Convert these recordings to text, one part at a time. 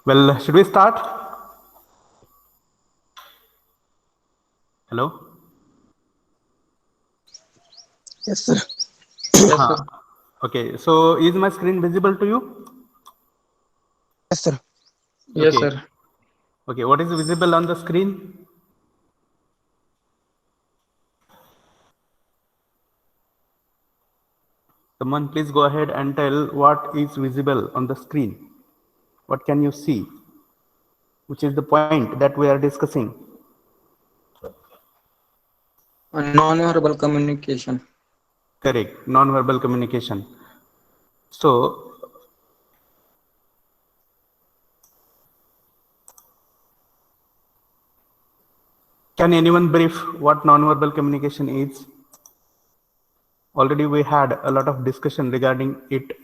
Well, should we start? Hello? Yes, sir. Yes, Huh. sir. Okay, so is my screen visible to you? Yes, sir. Yes, Okay. sir. Okay, what is visible on the screen? Someone please go ahead and tell what is visible on the screen. What can you see? Which is the point that we are discussing. Non-verbal communication. Correct, non-verbal communication. So, can anyone brief what non-verbal communication is? Already we had a lot of discussion regarding it,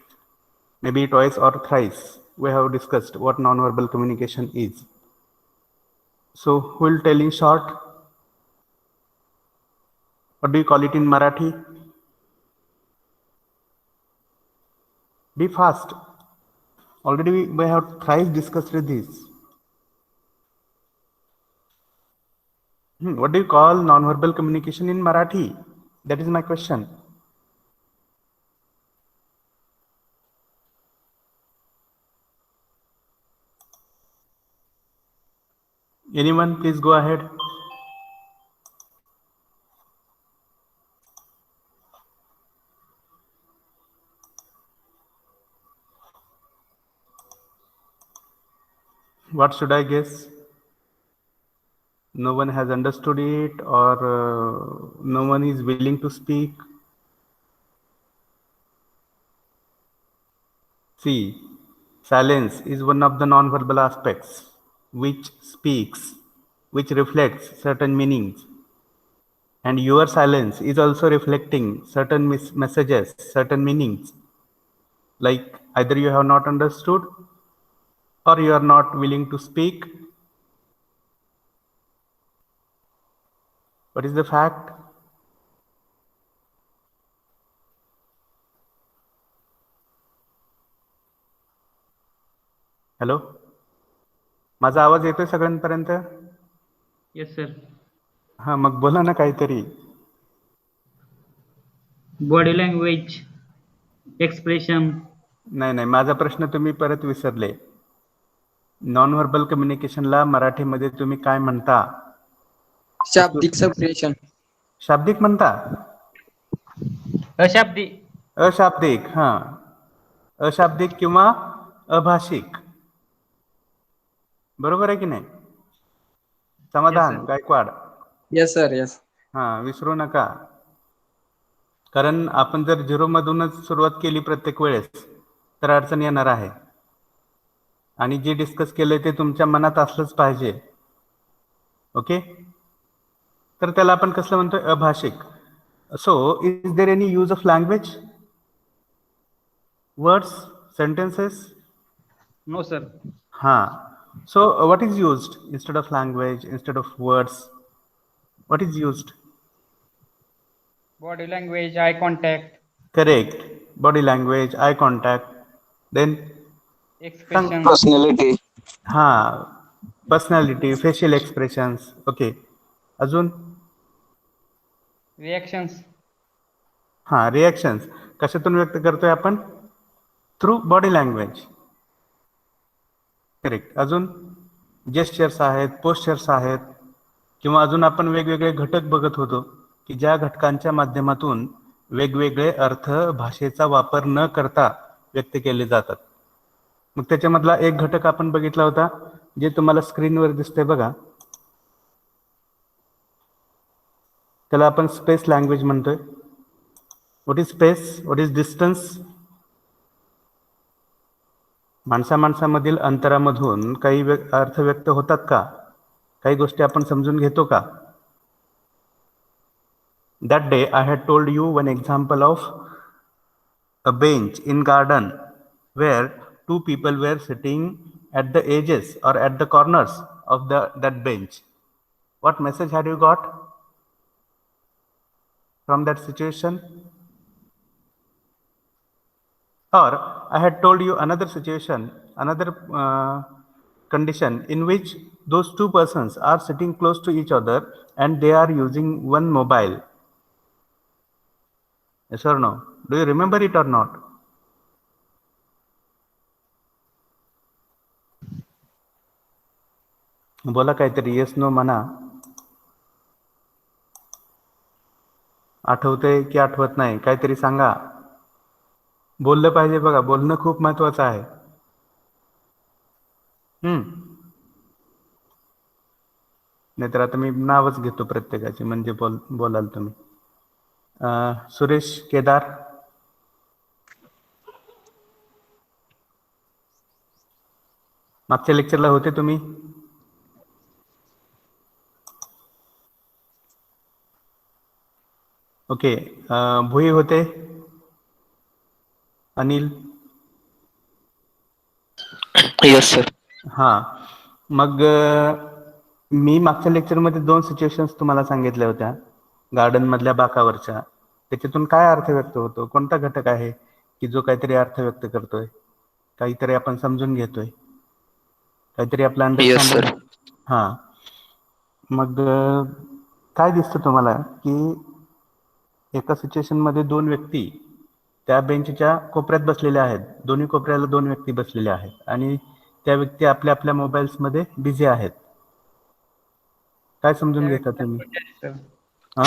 maybe twice or thrice. We have discussed what non-verbal communication is. So, who will tell in short? What do you call it in Marathi? Be fast. Already we have thrice discussed this. What do you call non-verbal communication in Marathi? That is my question. Anyone, please go ahead. What should I guess? No one has understood it, or no one is willing to speak. See, silence is one of the non-verbal aspects which speaks, which reflects certain meanings. And your silence is also reflecting certain messages, certain meanings. Like either you have not understood or you are not willing to speak. What is the fact? Hello, माझा आवाज येतोय सगळ्यांपर्यंत? Yes, sir. हा, मग बोला ना काहीतरी. Body language, expression. नाही नाही, माझा प्रश्न तुम्ही परत विसरले. नॉन व्हर्बल कम्युनिकेशनला मराठीमध्ये तुम्ही काय म्हणता? शाब्दिक संप्रेषण. शाब्दिक म्हणता? अशाब्दी. अशाब्दिक. हा, अशाब्दिक किंवा अभाषिक. बरोबर आहे की नाही? समाधान गायकवाड. Yes, sir. Yes. हा, विसरू नका. कारण आपण जर झिरो मधूनच सुरुवात केली प्रत्येक वेळेस तर अडचण येणार आहे. आणि जे डिस्कस केले ते तुमच्या मनात असलंच पाहिजे. ओके, तर त्याला आपण कसं म्हणतोय? अभाषिक. So is there any use of language, words, sentences? No, sir. हा, so what is used instead of language, instead of words? What is used? Body language, eye contact. Correct. Body language, eye contact. Then Expression. Personality. हा, personality, facial expressions. Okay, अजून? Reactions. हा, reactions कशातून व्यक्त करतोय आपण? Through body language. Correct. अजून gestures आहेत, postures आहेत, किंवा अजून आपण वेगवेगळे घटक बघत होतो की ज्या घटकांच्या माध्यमातून वेगवेगळे अर्थ भाषेचा वापर न करता व्यक्त केले जातात. मग त्याच्यामधला एक घटक आपण बघितला होता जे तुम्हाला स्क्रीनवर दिसतंय बघा, त्याला आपण स्पेस लँग्वेज म्हणतोय. What is space? What is distance? माणसामधील अंतरामधून काही अर्थ व्यक्त होतात का? काही गोष्टी आपण समजून घेतो का? That day I had told you one example of a bench in garden where two people were sitting at the edges or at the corners of that bench. What message had you got from that situation? Or I had told you another situation, another condition in which those two persons are sitting close to each other and they are using one mobile. Yes or no? Do you remember it or not? बोला काहीतरी, yes no म्हणा. आठवतंय की आठवत नाही, काहीतरी सांगा. बोललं पाहिजे बघा, बोलणं खूप महत्वाचं आहे. नाहीतर आता मी नावच घेतो प्रत्येकाची, म्हणजे बोलाल तुम्ही. सुरेश केदार, मागच्या लेक्चरला होते तुम्ही? ओके. भुई होते? अनिल? Yes sir. हां, मग मी मागच्या लेक्चरमध्ये 2 सिच्युएशन्स तुम्हाला सांगितल्या होत्या, गार्डन मधल्या बाकावरच्या. त्याच्यातून काय अर्थ व्यक्त होतो? कोणता घटक आहे की जो काहीतरी अर्थ व्यक्त करतोय, काहीतरी आपण समजून घेतोय, काहीतरी आपलं अंडरस्टँडिंग. हां, मग काय दिसतं तुम्हाला की एका सिच्युएशनमध्ये 2 व्यक्ती त्या बेंचच्या कोपऱ्यात बसलेल्या आहेत, दोन्ही कोपऱ्याला 2 व्यक्ती बसलेल्या आहेत आणि त्या व्यक्ती आपल्या आपल्या मोबाईल्समध्ये बिझी आहेत. काय समजून घेता तुम्ही?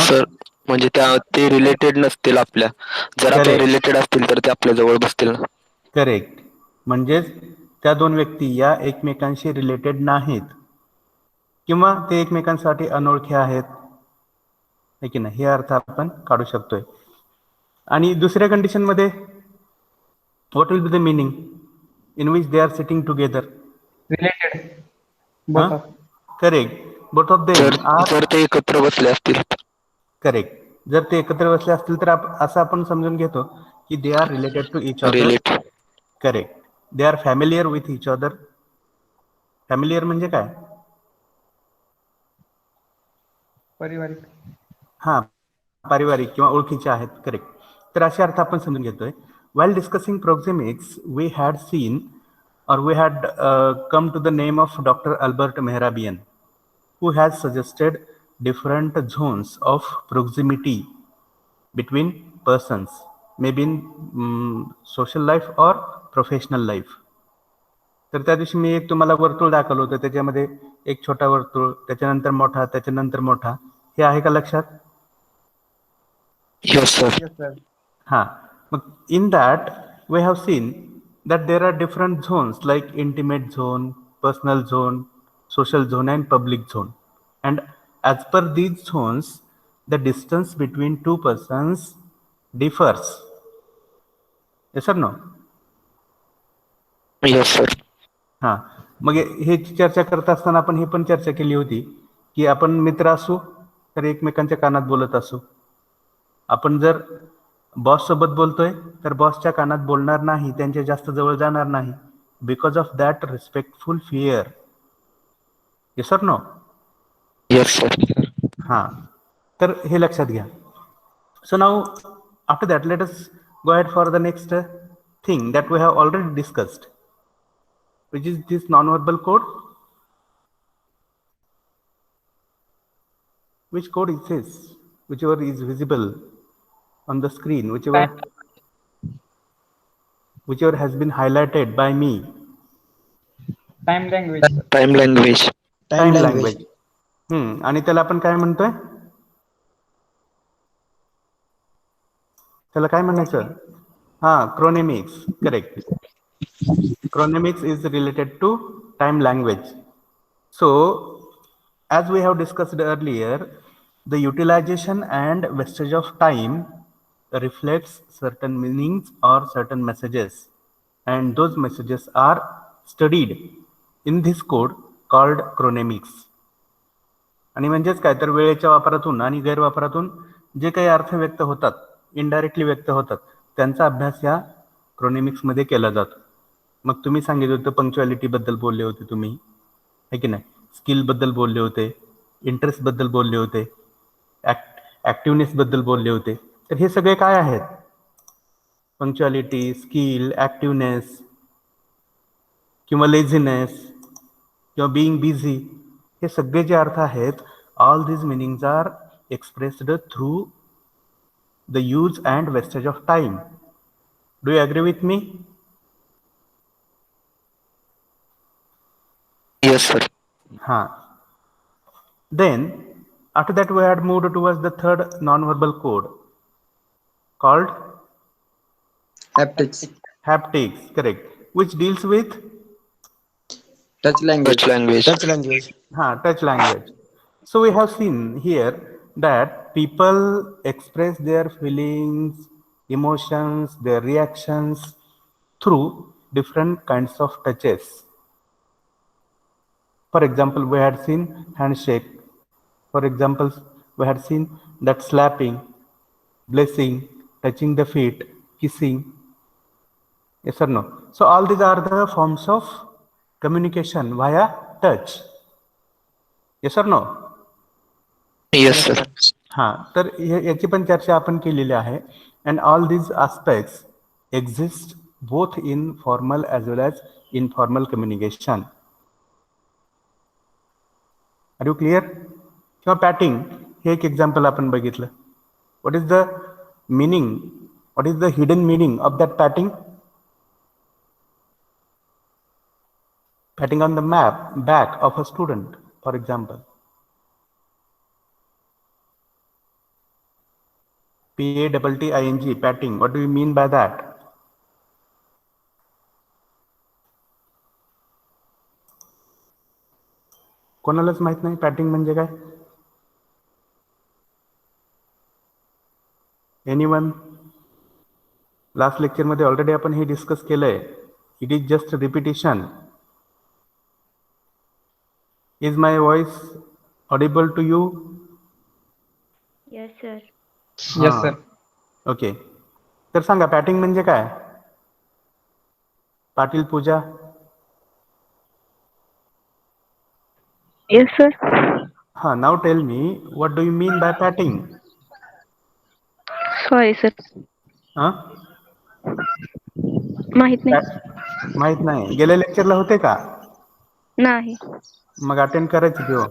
सर म्हणजे ते रिलेटेड नसतील आपल्या, जर आपल्या रिलेटेड असतील तर ते आपल्या जवळ बसतील ना. करेक्ट. म्हणजेच त्या 2 व्यक्ती या एकमेकांशी रिलेटेड नाहीत किंवा ते एकमेकांसाठी अनोळखी आहेत, है की नाही, हे अर्थ आपण काढू शकतोय. आणि दुसऱ्या कंडिशनमध्ये what will be the meaning in which they are sitting together? Related. Correct. Both of them are. जर ते एकत्र बसले असतील. करेक्ट. जर ते एकत्र बसले असतील तर असं आपण समजून घेतो की they are related to each other. Correct. They are familiar with each other. Familiar म्हणजे काय? पारिवारिक. हां, पारिवारिक किंवा ओळखीचे आहेत. करेक्ट. तर असे अर्थ आपण समजून घेतोय. While discussing proxemics, we had seen or we had come to the name of Dr. Albert Mehrabian, who has suggested different zones of proximity between persons, maybe in social life or professional life. तर त्या दिवशी मी एक तुम्हाला वर्तुळ दाखवलं होतं, त्याच्यामध्ये एक छोटा वर्तुळ, त्याच्यानंतर मोठा, त्याच्यानंतर मोठा. हे आहे का लक्षात? Yes sir. हां, मग in that we have seen that there are different zones like intimate zone, personal zone, social zone and public zone. And as per these zones, the distance between two persons differs. Yes or no? Yes sir. हां, मग हे चर्चा करत असताना आपण ही पण चर्चा केली होती की आपण मित्र असू तर एकमेकांच्या कानात बोलत असू. आपण जर बॉस सोबत बोलतोय तर बॉसच्या कानात बोलणार नाही, त्यांच्या जास्त जवळ जाणार नाही, because of that respectful fear. Yes or no? Yes sir. हां, तर हे लक्षात घ्या. So now after that let us go ahead for the next thing that we have already discussed, which is this non-verbal code. Which code is this? Whichever is visible on the screen, whichever has been highlighted by me. Time language. Time language. Time language. आणि त्याला आपण काय म्हणतोय? त्याला काय म्हणायचं? हां, chronemics. Correct. Chronemics is related to time language. So, as we have discussed earlier, the utilization and wastage of time reflects certain meanings or certain messages, and those messages are studied in this code called chronemics. आणि म्हणजेच काय तर वेळेच्या वापरातून आणि गैरवापरातून जे काही अर्थ व्यक्त होतात, इनडायरेक्टली व्यक्त होतात, त्यांचा अभ्यास या क्रोनेमिक्समध्ये केला जातो. मग तुम्ही सांगितलं होतं पंक्च्युअलिटी बद्दल बोलले होते तुम्ही, है की नाही, स्किल बद्दल बोलले होते, इंटरेस्ट बद्दल बोलले होते, ऍक्टिव्हनेस बद्दल बोलले होते. तर हे सगळे काय आहेत? पंक्च्युअलिटी, स्किल, ऍक्टिव्हनेस किंवा लेझीनेस, किंवा being busy, हे सगळे जे अर्थ आहेत, all these meanings are expressed through the use and wastage of time. Do you agree with me? Yes, sir. Then after that we had moved towards the third non-verbal code called Haptics. haptics, correct, which deals with Touch language. Touch language. Touch language. touch language. So we have seen here that people express their feelings, emotions, their reactions through different kinds of touches. For example, we had seen handshake. For example, we had seen that slapping, blessing, touching the feet, kissing. Yes or no? So all these are the forms of communication via touch. Yes or no? Yes, sir. तर याची पण चर्चा आपण केलेली आहे. And all these aspects exist both in formal as well as informal communication. Are you clear? किंवा patting हे एक एक्झाम्पल आपण बघितलं. What is the meaning? What is the hidden meaning of that patting? Patting on the back of a student, for example. P-A-T-T-I-N-G, patting. What do you mean by that? कोणालाच माहित नाही patting म्हणजे काय? Anyone? Last lecture मध्ये already आपण हे discuss केलंय. It is just repetition. Is my voice audible to you? Yes, sir. Yes, sir. Okay. तर सांगा पॅटिंग म्हणजे काय? Patil Pooja. Yes, sir. Now tell me, what do you mean by patting? Sorry, sir. माहित नाही. माहित नाही. गेल्या लेक्चरला होते का? नाही. मग अटेंड करायची घेऊ.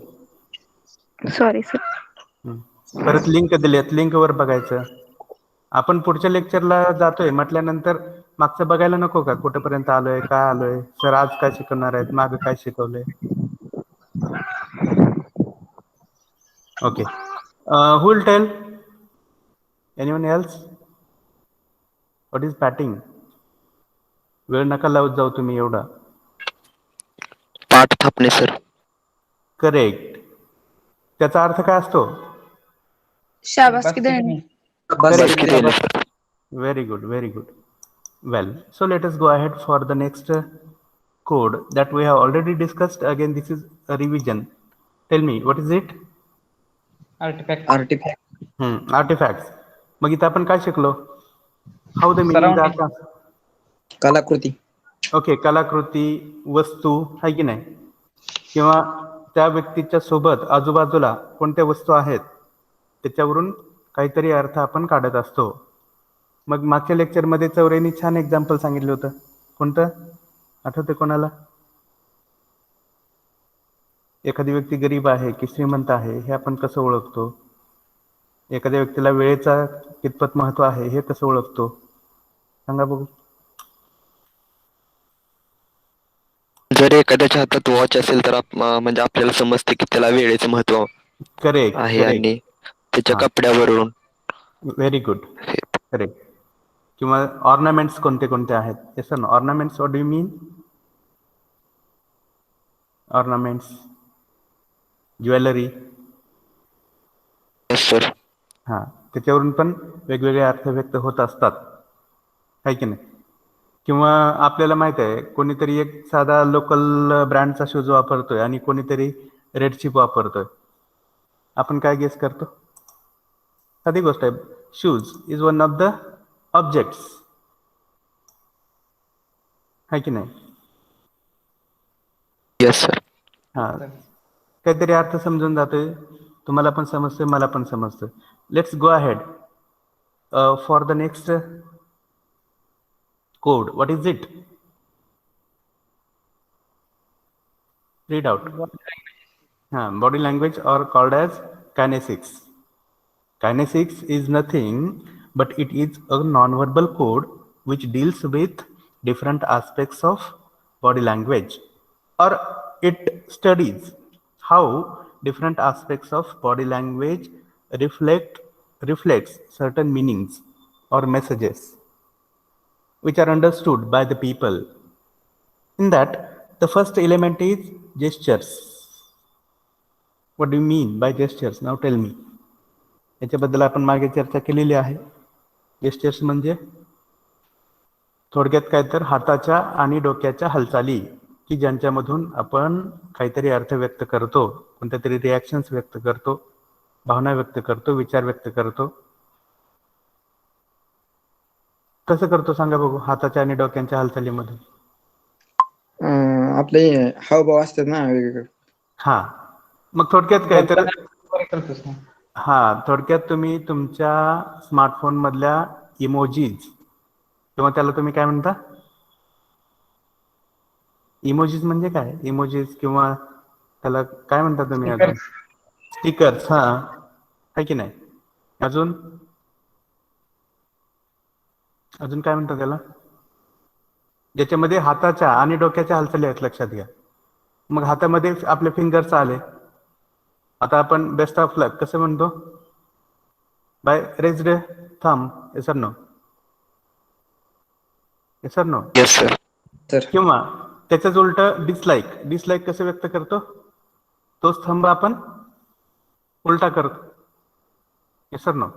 Sorry sir. परत लिंक दिलेत, लिंकवर बघायचं. आपण पुढच्या लेक्चरला जातोय म्हटल्यानंतर मागचं बघायला नको का? कुठेपर्यंत आलोय, काय आलोय, सर आज काय शिकवणार आहेत, मागं काय शिकवलंय. Okay. Who will tell? Anyone else? What is patting? वेळ नका लावत जाऊ तुम्ही एवढा. पाठ थापणे, सर. करेक्ट. त्याचा अर्थ काय असतो? शाबासकी देणे. शाबासकी देणे, sir. Very good, very good. Well, so let us go ahead for the next code that we have already discussed. Again, this is a revision. Tell me, what is it? Artifact. Artifact. Artifacts. मग इथं आपण काय शिकलो? How the meaning Surrounding. that? कलाकृती. Okay. कलाकृती, वस्तू आहे की नाही, किंवा त्या व्यक्तीच्या सोबत आजूबाजूला कोणत्या वस्तू आहेत त्याच्यावरून काहीतरी अर्थ आपण काढत असतो. मग मागच्या लेक्चरमध्ये चौरेनी छान एक्झाम्पल सांगितलं होतं. कोणतं आठवते कोणाला? एखादी व्यक्ती गरीब आहे की श्रीमंत आहे हे आपण कसं ओळखतो? एखाद्या व्यक्तीला वेळेचा कितपत महत्व आहे हे कसं ओळखतो? सांगा बघू. जर एखाद्याच्या हातात वॉच असेल तर म्हणजे आपल्याला समजते की त्याला वेळेचं महत्व करेक्ट. आहे आणि त्याच्या कपड्यावरून. Very good. करेक्ट. किंवा ऑर्नामेंट्स कोणते कोणते आहेत? Yes sir. Ornaments, what do you mean? Ornaments, jewellery. Yes, sir. त्याच्यावरून पण वेगवेगळे अर्थ व्यक्त होत असतात, आहे की नाही? किंवा आपल्याला माहित आहे कोणीतरी एक साधा लोकल ब्रँडचा शूज वापरतोय आणि कोणीतरी रेड चिप वापरतोय. आपण काय गेस करतो? साधी गोष्ट आहे. Shoes is one of the objects, आहे की नाही? Yes, sir. काहीतरी अर्थ समजून जातोय. तुम्हाला पण समजतोय, मला पण समजतोय. Let's go ahead for the next code. What is it? Read out. Body language are called as kinesics. Kinesics is nothing but it is a non-verbal code which deals with different aspects of body language, or it studies how different aspects of body language reflects certain meanings or messages which are understood by the people. In that, the first element is gestures. What do you mean by gestures? Now tell me. याच्याबद्दल आपण मागे चर्चा केलेली आहे. Gestures म्हणजे थोडक्यात काय तर हाताच्या आणि डोक्याच्या हालचाली की ज्यांच्यामधून आपण काहीतरी अर्थ व्यक्त करतो, कोणत्या तरी रिॲक्शन्स व्यक्त करतो, भावना व्यक्त करतो, विचार व्यक्त करतो. कसं करतो सांगा बघू हाताच्या आणि डोक्याच्या हालचालीमध्ये? आपले हावभाव असतात ना वेगवेगळे. हा, मग थोडक्यात काय तर करतोस ना. थोडक्यात तुम्ही तुमच्या स्मार्टफोन मधल्या इमोजीज किंवा त्याला तुम्ही काय म्हणता, इमोजीज म्हणजे काय, इमोजीज किंवा त्याला काय म्हणता तुम्ही अजून, स्टिकर्स. आहे की नाही? अजून काय म्हणतात त्याला, ज्याच्यामध्ये हाताच्या आणि डोक्याच्या हालचाली आहेत, लक्षात घ्या. मग हातामध्ये आपले फिंगर्स आले. आता आपण बेस्ट ऑफ लक कसं म्हणतो, बाय रेज्ड थंब. येस और नो? येस और नो? Yes sir. किंवा त्याच्याच उलट डिसलाईक कसं व्यक्त करतो, तोच थंब आपण उलटा करतो. येस और नो?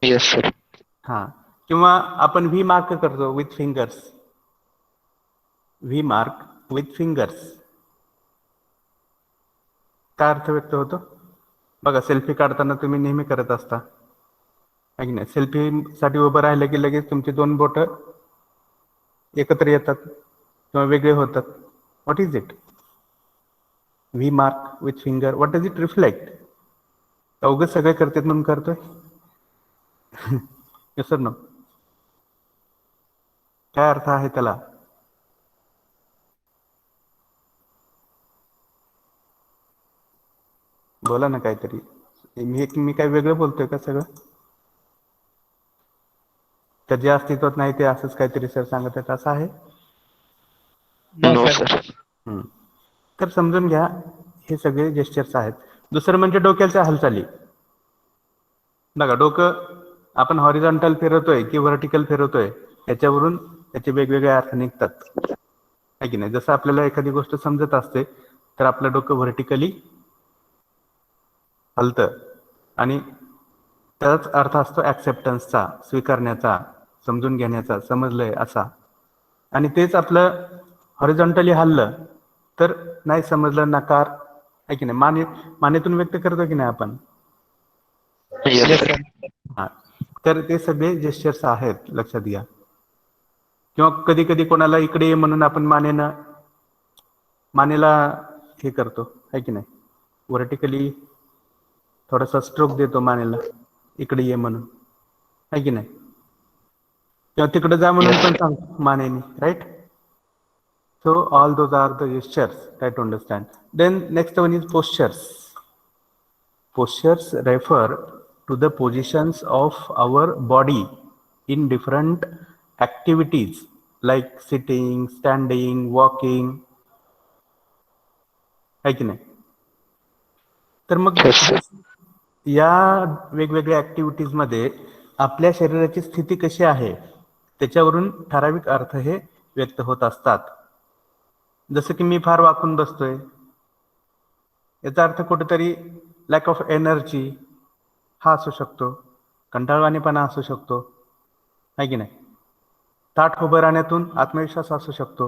Yes sir. किंवा आपण व्ही मार्क करतो with fingers. V mark with fingers काय अर्थ व्यक्त होतो बघा. सेल्फी काढताना तुम्ही नेहमी करत असता, आहे की नाही? सेल्फीसाठी उभं राहिलं की लगेच तुमची 2 बोटं एकत्र येतात किंवा वेगळे होतात. What is it? V mark with finger, what does it reflect? अवघड सगळे करतात म्हणून करतोय? येस और नो? काय अर्थ आहे त्याला? बोला ना काहीतरी. मी काय वेगळं बोलतोय का सगळं? तर जे अस्तित्वात नाही ते असंच काहीतरी सर सांगत आहेत असं आहे? No, sir. तर समजून घ्या, हे सगळे जेस्चर्स आहेत. दुसरं म्हणजे डोक्याच्या हालचाली. बघा, डोकं आपण हॉरिझॉन्टल फिरवतोय की व्हर्टिकल फिरवतोय याच्यावरून त्याचे वेगवेगळे अर्थ निघतात, आहे की नाही? जसं आपल्याला एखादी गोष्ट समजत असते तर आपलं डोकं व्हर्टिकली हलतं आणि त्याचाच अर्थ असतो ॲक्सेप्टन्सचा, स्वीकारण्याचा, समजून घेण्याचा, समजलंय असा. आणि तेच आपलं हॉरिझॉन्टली हललं तर नाही समजलं, नकार, आहे की नाही? मानेतून व्यक्त करतो की नाही आपण? Yes, sir. तर ते सगळे जेस्चर्स आहेत, लक्षात घ्या. किंवा कधी कधी कोणाला इकडे ये म्हणून आपण मानेला हे करतो, आहे की नाही? व्हर्टिकली थोडासा स्ट्रोक देतो मानेला, इकडे ये म्हणून, आहे की नाही? किंवा तिकडे जा म्हणून पण सांगतो मानेने, right? So all those are the gestures, try to understand. Then next one is postures. Postures refer to the positions of our body in different activities like sitting, standing, walking, है की नाही? तर मग या वेगवेगळ्या ऍक्टिव्हिटीज मध्ये आपल्या शरीराची स्थिती कशी आहे त्याच्यावरून ठराविक अर्थ हे व्यक्त होत असतात. जसं की मी फार वाकून बसतोय, याचा अर्थ कुठेतरी लॅक ऑफ एनर्जी हा असू शकतो, कंटाळवाणेपणा असू शकतो, आहे की नाही? ताठ उभं राहण्यातून आत्मविश्वास असू शकतो,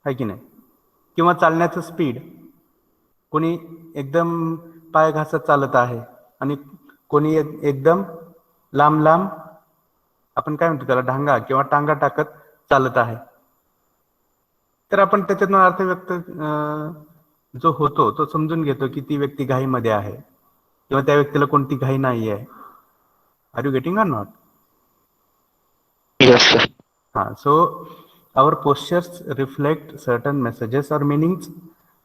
आहे की नाही? किंवा चालण्याचं स्पीड, कोणी एकदम पाय घासत चालत आहे आणि कोणी एकदम लांब आपण काय म्हणतो त्याला, ढांगा किंवा टांगा टाकत चालत आहे. तर आपण त्याच्यातून अर्थ व्यक्त जो होतो तो समजून घेतो की ती व्यक्ती घाईमध्ये आहे किंवा त्या व्यक्तीला कोणती घाई नाही आहे. Are you getting or not? Yes sir. So our postures reflect certain messages or meanings,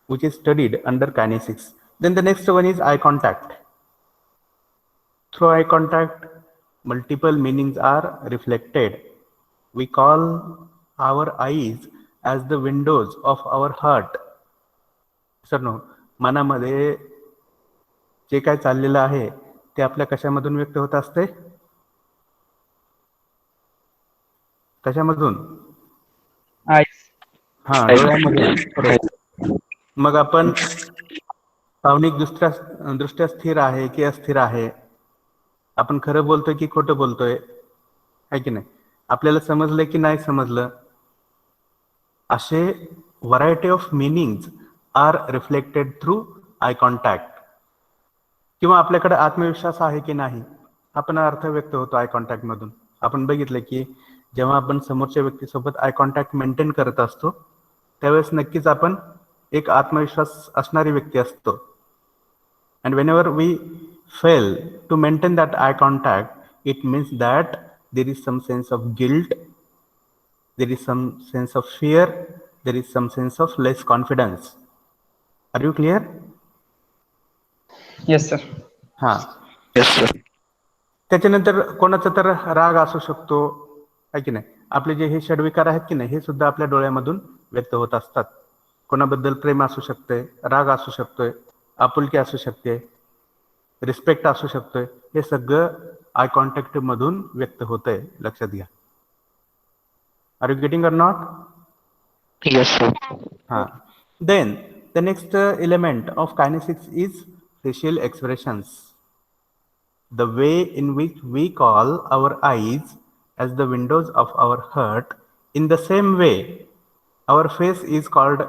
which is studied under kinesics. Then the next one is eye contact. Through eye contact, multiple meanings are reflected. We call our eyes as the windows of our heart. Sir no, मनामध्ये जे काय चाललेलं आहे ते आपल्या कशामधून व्यक्त होत असते? कशामधून? Eyes. हा, डोळ्यामधून. Correct. मग आपण भावनिक दृष्ट्या स्थिर आहे की अस्थिर आहे, आपण खरं बोलतोय की खोटं बोलतोय, आहे की नाही, आपल्याला समजलं की नाही समजलं, असे variety of meanings are reflected through eye contact. किंवा आपल्याकडे आत्मविश्वास आहे की नाही, आपण अर्थ व्यक्त होतो आय कॉन्टॅक्ट मधून. आपण बघितलं की जेव्हा आपण समोरच्या व्यक्तीसोबत आय कॉन्टॅक्ट मेंटेन करत असतो त्यावेळेस नक्कीच आपण एक आत्मविश्वास असणारी व्यक्ती असतो. And whenever we fail to maintain that eye contact, it means that there is some sense of guilt, there is some sense of fear, there is some sense of less confidence. Are you clear? Yes, sir. हा. Yes sir. त्याच्यानंतर कोणाचा तर राग असू शकतो, आहे की नाही, आपले जे हे षडविकार आहेत की नाही, हे सुद्धा आपल्या डोळ्यामधून व्यक्त होत असतात. कोणाबद्दल प्रेम असू शकते, राग असू शकतोय, आपुलकी असू शकते, रिस्पेक्ट असू शकतोय, हे सगळं आय कॉन्टॅक्ट मधून व्यक्त होतंय, लक्षात घ्या. Are you getting or not? Yes sir. हा. Then the next element of kinesics is facial expressions. The way in which we call our eyes as the windows of our heart, in the same way our face is called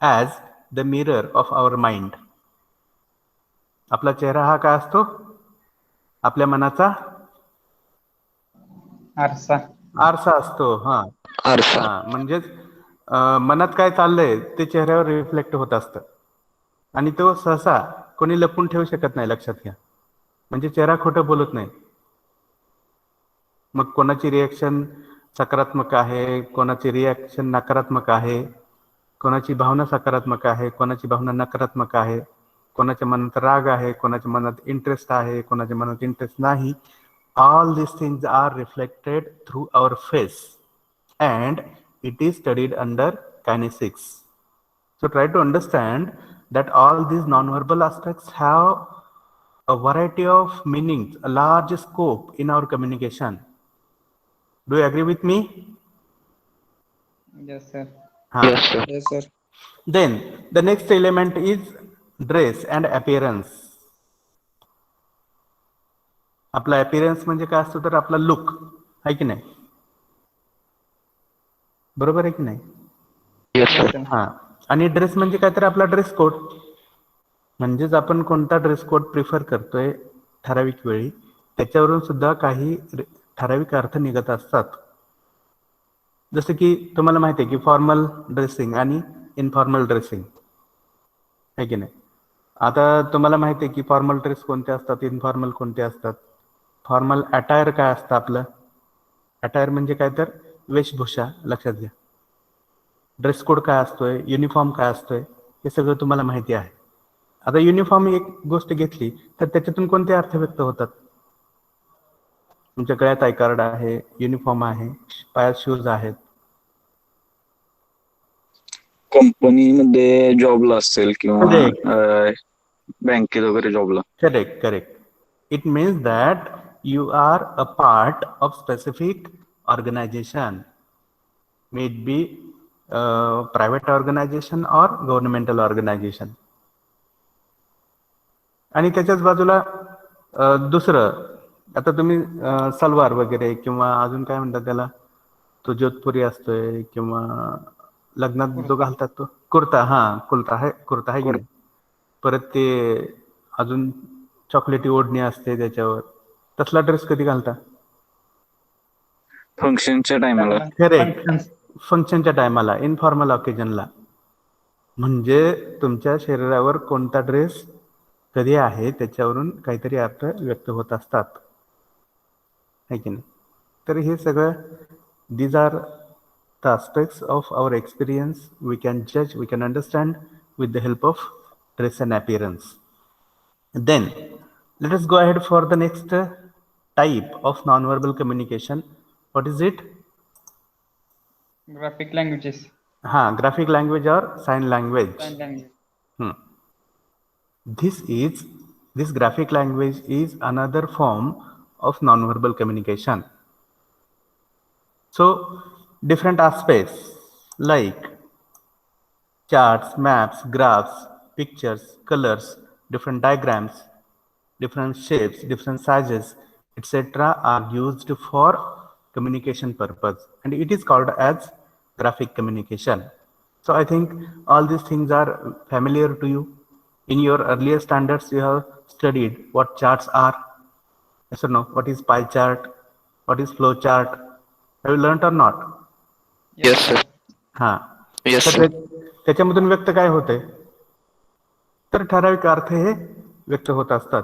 as the mirror of our mind. आपला चेहरा हा काय असतो? आपल्या मनाचा आरसा. आरसा असतो. हा, आरसा. हा, म्हणजेच मनात काय चाललंय ते चेहऱ्यावर रिफ्लेक्ट होत असतं आणि तो सहसा कोणी लपून ठेवू शकत नाही, लक्षात घ्या. म्हणजे चेहरा खोटं बोलत नाही. मग कोणाची रिॲक्शन सकारात्मक आहे, कोणाची रिॲक्शन नकारात्मक आहे, कोणाची भावना सकारात्मक आहे, कोणाची भावना नकारात्मक आहे, कोणाच्या मनात राग आहे, कोणाच्या मनात इंटरेस्ट आहे, कोणाच्या मनात इंटरेस्ट नाही. All these things are reflected through our face and it is studied under kinesics. So try to understand that all these non-verbal aspects have a variety of meanings, a large scope in our communication. Do you agree with me? Yes, sir. Yes sir. Yes, sir. Then the next element is dress and appearance. आपला appearance म्हणजे काय असतो तर आपला look, आहे की नाही, बरोबर आहे की नाही? Yes Yes, sir. sir. हा. आणि ड्रेस म्हणजे काय तर आपला ड्रेस कोड, म्हणजेच आपण कोणता ड्रेस कोड प्रिफर करतोय ठराविक वेळी, त्याच्यावरून सुद्धा काही ठराविक अर्थ निघत असतात. जसं की तुम्हाला माहिती आहे की फॉर्मल ड्रेसिंग आणि इनफॉर्मल ड्रेसिंग, आहे की नाही. आता तुम्हाला माहिती आहे की फॉर्मल ड्रेस कोणते असतात, इनफॉर्मल कोणते असतात. फॉर्मल अटायर काय असतं आपलं? अटायर म्हणजे काय तर वेशभूषा, लक्षात घ्या. ड्रेस कोड काय असतोय, युनिफॉर्म काय असतोय, हे सगळं तुम्हाला माहिती आहे. आता युनिफॉर्म एक गोष्ट घेतली तर त्याच्यातून कोणते अर्थ व्यक्त होतात? तुमच्या गळ्यात आय कार्ड आहे, युनिफॉर्म आहे, पायात शूज आहेत. कंपनीमध्ये जॉबला असेल किंवा Correct. बँकेत वगैरे जॉबला. Correct, correct. It means that you are a part of specific organization, may it be private organization or governmental organization. आणि त्याच्याच बाजूला दुसरं, आता तुम्ही सलवार वगैरे किंवा अजून काय म्हणतात त्याला, तो जोधपुरी असतोय किंवा लग्नात जो घालतात तो कुर्ता, हा कुर्ता आहे, कुर्ता आहे की नाही. परत ते अजून चॉकलेटी ओढणी असते त्याच्यावर, तसला ड्रेस कधी घालता? फंक्शनच्या टायमाला. Correct, Functions. फंक्शनच्या टायमाला, इनफॉर्मल ऑकेजनला. म्हणजे तुमच्या शरीरावर कोणता ड्रेस कधी आहे त्याच्यावरून काहीतरी अर्थ व्यक्त होत असतात, आहे की नाही. तर हे सगळं these are the aspects of our experience we can judge, we can understand with the help of dress and appearance. Then let us go ahead for the next type of nonverbal communication. What is it? Graphic languages. Graphic language or sign language. Sign language. This graphic language is another form of nonverbal communication. So different aspects like charts, maps, graphs, pictures, colors, different diagrams, different shapes, different sizes, etc. are used for communication purpose, and it is called as graphic communication. So I think all these things are familiar to you. In your earlier standards, you have studied what charts are. Yes or no? What is pie chart? What is flow chart? Have you learned or not? Yes, sir. Yes, तर sir. त्याच्यामधून व्यक्त काय होते, तर ठराविक अर्थ हे व्यक्त होत असतात.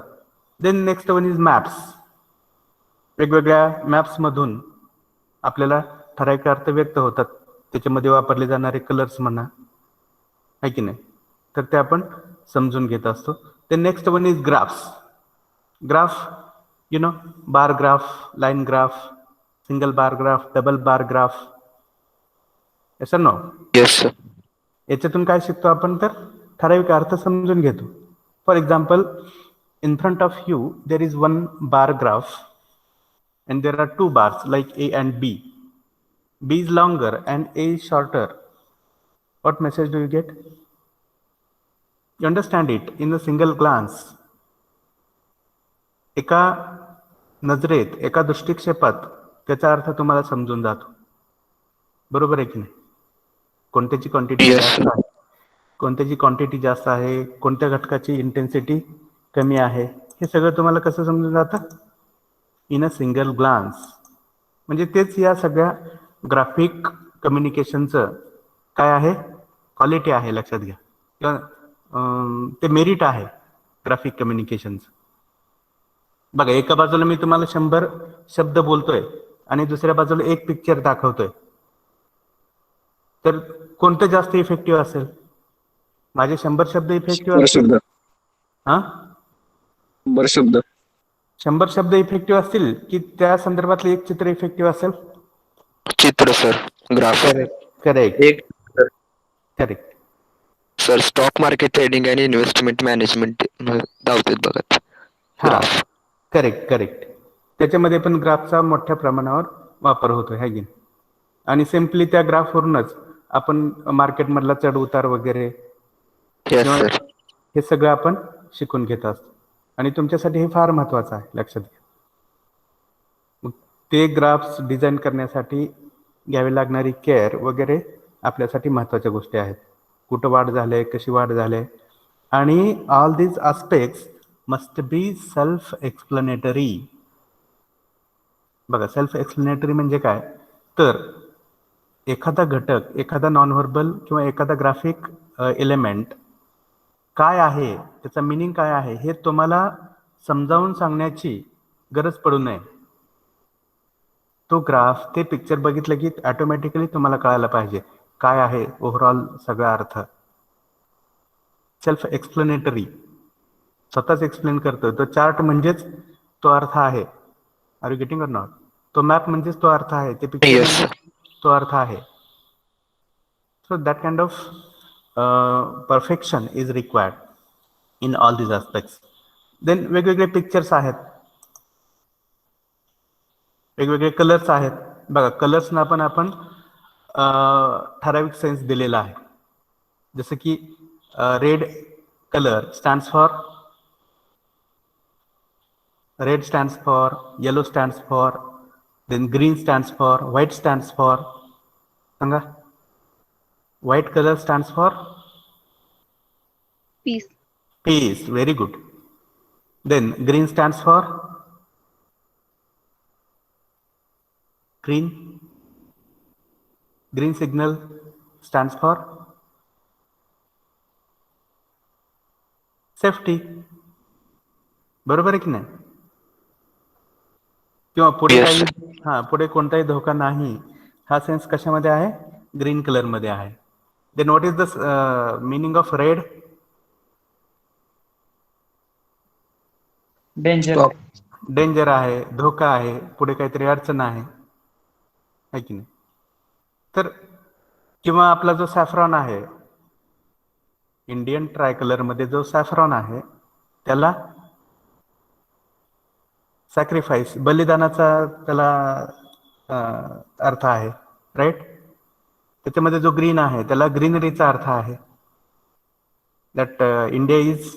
Then next one is maps. वेगवेगळ्या मॅप्स मधून आपल्याला ठराविक अर्थ व्यक्त होतात. त्याच्यामध्ये वापरले जाणारे कलर्स म्हणा, आहे की नाही, तर ते आपण समजून घेत असतो. Then next one is graphs. Graph, you know, bar graph, line graph, single bar graph, double bar graph. yes or no? Yes, sir. याच्यातून काय शिकतो आपण, तर ठराविक अर्थ समजून घेतो. For example, in front of you there is one bar graph and there are two bars like A and B. B is longer and A is shorter. What message do you get? You understand it in a single glance. एका नजरेत, एका दृष्टिक्षेपात त्याचा अर्थ तुम्हाला समजून जातो. बरोबर आहे की नाही? कोणत्याची क्वांटिटी Yes, जास्त आहे, कोणत्याची क्वांटिटी जास्त आहे, कोणत्या घटकाची इंटेन्सिटी कमी आहे, हे सगळं तुम्हाला कसं समजून जातं? In a single glance. म्हणजे तेच या सगळ्या ग्राफिक कम्युनिकेशनचं काय आहे, क्वालिटी आहे, लक्षात घ्या, किंवा ते मेरिट आहे ग्राफिक कम्युनिकेशनचं. बघा, एका बाजूला मी तुम्हाला 100 शब्द बोलतोय आणि दुसऱ्या बाजूला एक पिक्चर दाखवतोय, तर कोणतं जास्त इफेक्टिव्ह असेल? माझे 100 शब्द इफेक्टिव्ह असतील. 100 शब्द 100 शब्द इफेक्टिव्ह असतील की त्या संदर्भातलं एक चित्र इफेक्टिव्ह असेल? चित्र sir, graph. Correct. Sir, stock market trading आणि इन्व्हेस्टमेंट मॅनेजमेंट धावतात बघा. ग्राफ. करेक्ट. त्याच्यामध्ये पण ग्राफचा मोठ्या प्रमाणावर वापर होतो, है की. आणि सिम्पली त्या ग्राफवरूनच आपण मार्केटमधला चढ उतार वगैरे हे सगळं आपण शिकून घेत असतो. आणि तुमच्यासाठी हे फार महत्वाचं आहे, लक्षात घ्या. ते ग्राफ्स डिझाईन करण्यासाठी घ्यावी लागणारी केअर वगैरे आपल्यासाठी महत्वाच्या गोष्टी आहेत. कुठं वाढ झाले, कशी वाढ झाले, आणि all these aspects must be self explanatory. बघा, सेल्फ एक्सप्लेनेटरी म्हणजे काय, तर एखादा घटक, एखादा नॉनव्हर्बल किंवा एखादा ग्राफिक एलिमेंट काय आहे, त्याचा मिनिंग काय आहे, हे तुम्हाला समजावून सांगण्याची गरज पडू नये. तो ग्राफ, ते पिक्चर बघितलं की ऑटोमॅटिकली तुम्हाला कळायला पाहिजे काय आहे ओव्हरऑल सगळा अर्थ. सेल्फ एक्सप्लेनेटरी, स्वतःच एक्सप्लेन करतो. तो चार्ट म्हणजेच तो अर्थ आहे. Are you getting or not? तो मॅप म्हणजेच तो अर्थ आहे, ते पिक्चर म्हणजेच तो अर्थ आहे. So that kind of perfection is required in all these aspects. Then वेगवेगळे पिक्चर्स आहेत, वेगवेगळे कलर्स आहेत. बघा, कलर्सना पण आपण ठराविक सेन्स दिलेला आहे. जसं की red colour stands for, red stands for, yellow stands for, then green stands for, white stands for. सांगा, white color stands for peace. Very good. Then green stands for green signal stands for safety. बरोबर आहे की नाही? किंवा पुढे काही पुढे कोणताही धोका नाही, हा सेन्स कशामध्ये आहे? ग्रीन कलर मध्ये आहे. Then what is the meaning of red? Danger. Stop. Danger आहे, धोका आहे, पुढे काहीतरी अडचण आहे की नाही? तर किंवा आपला जो सॅफ्रॉन आहे, इंडियन ट्राय कलर मध्ये जो सॅफ्रॉन आहे त्याला सॅक्रिफाईस, बलिदानाचा त्याला अर्थ आहे, राईट? त्याच्यामध्ये जो ग्रीन आहे त्याला ग्रीनरीचा अर्थ आहे. That India is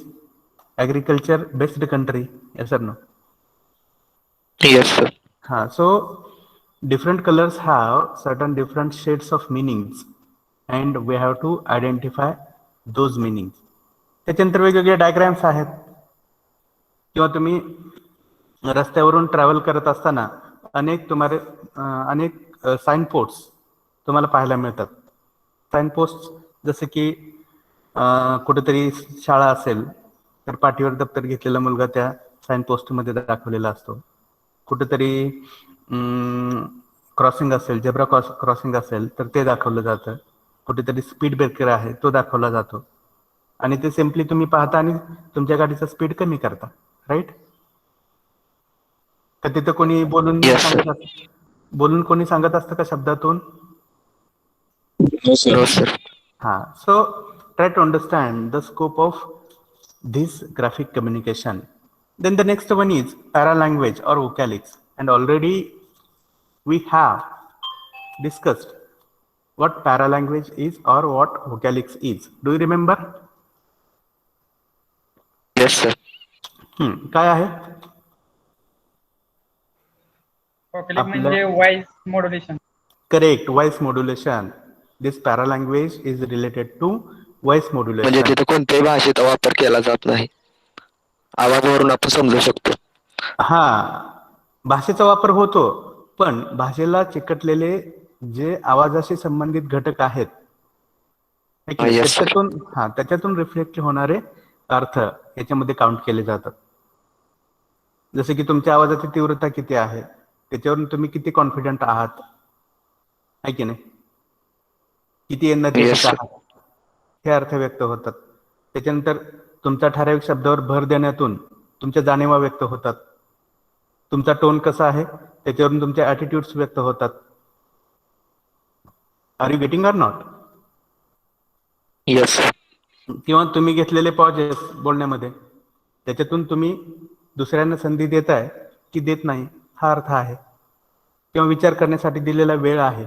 agriculture based country. Yes और नो? Yes sir. हाँ, so different colors have certain different shades of meanings and we have to identify those meanings. त्याच्यानंतर वेगवेगळे डायग्राम्स आहेत, किंवा तुम्ही रस्त्यावरून ट्रॅव्हल करत असताना अनेक साइन पोस्ट्स तुम्हाला पाहायला मिळतात. साइन पोस्ट जसे की कुठेतरी शाळा असेल तर पाठीवर दप्तर घेतलेला मुलगा त्या साइन पोस्टमध्ये दाखवलेला असतो. कुठेतरी क्रॉसिंग असेल, झेब्रा क्रॉसिंग असेल तर ते दाखवलं जातं. कुठेतरी स्पीड ब्रेकर आहे तो दाखवला जातो, आणि ते सिम्पली तुम्ही पाहता आणि तुमच्या गाडीचा स्पीड कमी करता, राईट? तर तिथं कोणी बोलून कोणी सांगत असतं का शब्दातून? हो सर. No sir. हा, so try to understand the scope of this graphic communication. Then the next one is paralanguage or vocalics, and already we have discussed what paralanguage is or what vocalics is. Do you remember? Yes sir. काय आहे? Vocalic म्हणजे voice modulation. Correct, voice modulation. This paralanguage is related to voice म्हणजे modulation. तिथे कोणत्याही भाषेचा वापर केला जात नाही, आवाजावरून आपण समजू शकतो. हा, भाषेचा वापर होतो, पण भाषेला चिकटलेले जे आवाजाशी संबंधित घटक आहेत Yes, sir. त्याच्यातून रिफ्लेक्ट होणारे अर्थ याच्यामध्ये काउंट केले जातात. जसे की तुमच्या आवाजाची तीव्रता किती आहे त्याच्यावरून तुम्ही किती कॉन्फिडंट आहात, आहे की नाही? किती एनर्जी Yes, sir. आहात हे अर्थ व्यक्त होतात. त्याच्यानंतर तुमच्या ठराविक शब्दावर भर देण्यातून तुमच्या जाणीवा व्यक्त होतात. तुमचा टोन कसा आहे त्याच्यावरून तुमच्या ॲटिट्यूड्स व्यक्त होतात. Are you getting or not? Yes. किंवा तुम्ही घेतलेले पॉजेस बोलण्यामध्ये त्याच्यातून तुम्ही दुसऱ्यांना संधी देताय की देत नाही हा अर्थ आहे, किंवा विचार करण्यासाठी दिलेला वेळ आहे.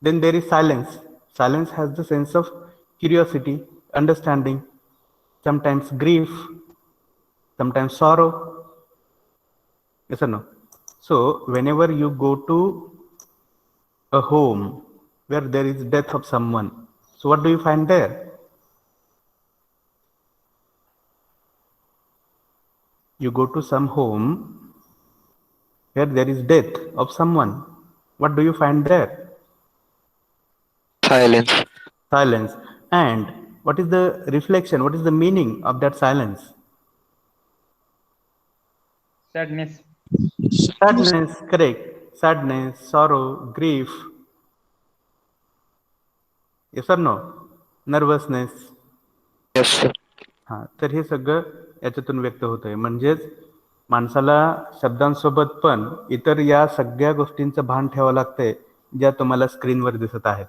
Then there is silence. Silence has the sense of curiosity, understanding, sometimes grief, sometimes sorrow. Yes or no? So whenever you go to a home where there is death of someone, so what do you find there? You go to some home where there is death of someone, what do you find there? Silence. Silence. And what is the reflection, what is the meaning of that silence? Sadness. Sadness, correct. Sadness, sorrow, grief. Yes or no? Nervousness. Yes sir. हा, तर हे सगळं याच्यातून व्यक्त होत आहे. म्हणजेच माणसाला शब्दांसोबत पण इतर या सगळ्या गोष्टींचं भान ठेवावं लागतंय ज्या तुम्हाला स्क्रीनवर दिसत आहेत.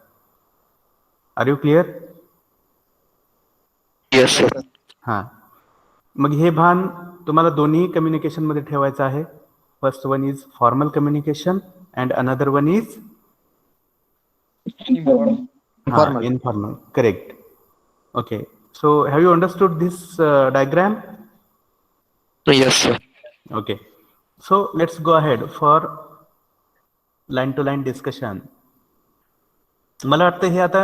Are you clear? Yes sir. हां, मग हे भान तुम्हाला दोन्ही कम्युनिकेशन मध्ये ठेवायचं आहे. First one is formal communication and another one is Informal. Informal. Correct. Okay, so have you understood this diagram? Yes sir. Okay, so let's go ahead for line to line discussion. मला वाटतं हे आता